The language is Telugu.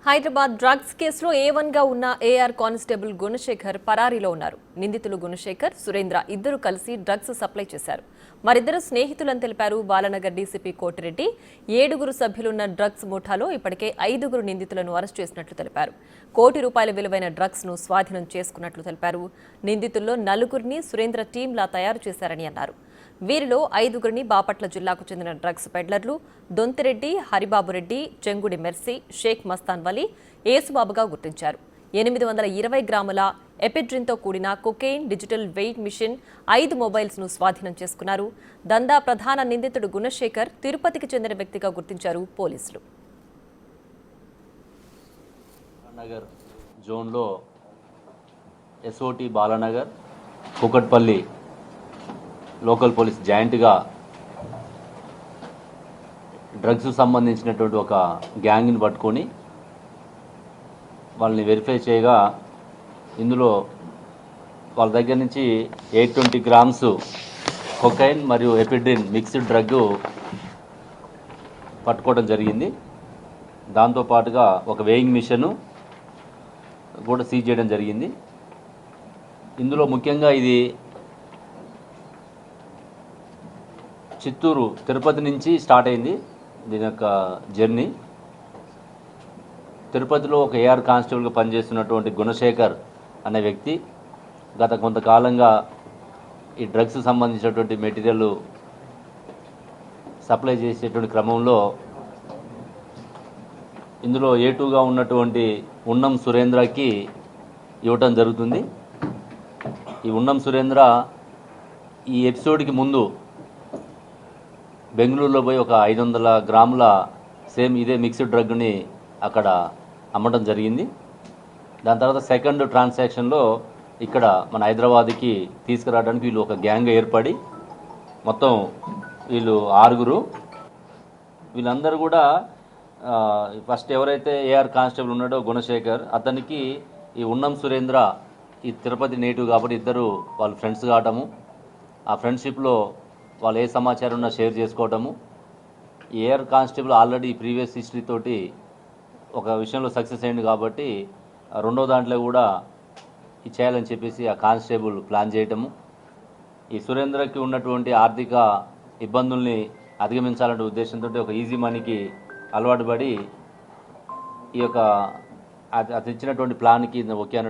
హైదరాబాద్ డ్రగ్స్ కేసులో A1గా ఉన్న ఏఆర్ కానిస్టేబుల్ గుణశేఖర్ పరారీలో ఉన్నారు. నిందితులు గుణశేఖర్, సురేంద్ర ఇద్దరు కలిసి డ్రగ్స్ సప్లై చేశారు. మరిద్దరు స్నేహితులని తెలిపారు బాలానగర్ డీసీపీ కోటిరెడ్డి. 7 సభ్యులున్న డ్రగ్స్ ముఠాలో ఇప్పటికే 5 నిందితులను అరెస్ట్ చేసినట్లు తెలిపారు. ₹1 కోటి విలువైన డ్రగ్స్ ను స్వాధీనం చేసుకున్నట్లు తెలిపారు. నిందితుల్లో 4 సురేంద్ర టీంలా తయారు చేశారని అన్నారు. వీరిలో 5 బాపట్ల జిల్లాకు చెందిన డ్రగ్స్ పెడ్లర్లు దొంతిరెడ్డి, హరిబాబురెడ్డి, చెంగుడి మెర్సీ, షేక్ మస్తాన్ వలి, ఏసుబాబుగా గుర్తించారు. 820 గ్రాముల ఎపిడ్రిన్తో కూడిన కొకెయిన్, డిజిటల్ వెయిట్ మిషన్, 5 మొబైల్స్ను స్వాధీనం చేసుకున్నారు. దందా ప్రధాన నిందితుడు గుణశేఖర్ తిరుపతికి చెందిన వ్యక్తిగా గుర్తించారు పోలీసులు. బాలానగర్ జోన్లో SOT Balanagar, Kukatpally local police జాయింట్గా డ్రగ్స్ సంబంధించినటువంటి ఒక గ్యాంగ్ని పట్టుకొని వాళ్ళని వెరిఫై చేయగా ఇందులో వాళ్ళ దగ్గర నుంచి 820 గ్రామ్స్ కొకైన్ మరియు ఎపిడ్రిన్ మిక్స్డ్ డ్రగ్ పట్టుకోవడం జరిగింది. దాంతోపాటుగా ఒక వేయింగ్ మిషను కూడా సీజ్ చేయడం జరిగింది. ఇందులో ముఖ్యంగా ఇది చిత్తూరు, తిరుపతి నుంచి స్టార్ట్ అయింది దీని యొక్క జర్నీ. తిరుపతిలో ఒక ఏఆర్ కానిస్టేబుల్గా పనిచేస్తున్నటువంటి గుణశేఖర్ అనే వ్యక్తి గత కొంతకాలంగా ఈ డ్రగ్స్ సంబంధించినటువంటి మెటీరియల్ సప్లై చేసేటువంటి క్రమంలో ఇందులో A2గా ఉన్నటువంటి ఉన్నం సురేంద్రకి ఇవ్వటం జరుగుతుంది. ఈ ఉన్నం సురేంద్ర ఈ ఎపిసోడ్కి ముందు బెంగళూరులో పోయి ఒక 500 గ్రాముల సేమ్ ఇదే మిక్స్డ్ డ్రగ్ని అక్కడ అమ్మడం జరిగింది. దాని తర్వాత సెకండ్ ట్రాన్సాక్షన్లో ఇక్కడ మన హైదరాబాద్కి తీసుకురావడానికి వీళ్ళు ఒక గ్యాంగ్ ఏర్పడి మొత్తం వీళ్ళు 6. వీళ్ళందరూ కూడా ఫస్ట్ ఎవరైతే ఏఆర్ కానిస్టేబుల్ ఉన్నాడో గుణశేఖర్, అతనికి ఈ ఉన్నం సురేంద్ర ఈ తిరుపతి నేటివ్ కాబట్టి ఇద్దరు వాళ్ళు ఫ్రెండ్స్ కావటము, ఆ ఫ్రెండ్షిప్లో వాళ్ళు ఏ సమాచారం ఉన్నా షేర్ చేసుకోవటము. AR constable already previous history తోటి ఒక విషయంలో సక్సెస్ అయింది కాబట్టి రెండో దాంట్లో కూడా ఇది చేయాలని చెప్పేసి ఆ కానిస్టేబుల్ ప్లాన్ చేయటము. ఈ సురేంద్రకి ఉన్నటువంటి ఆర్థిక ఇబ్బందుల్ని అధిగమించాలనే ఉద్దేశంతో ఒక ఈజీ మనీకి అలవాటు పడి ఈ యొక్క అది ఇచ్చినటువంటి ప్లాన్కి ఓకే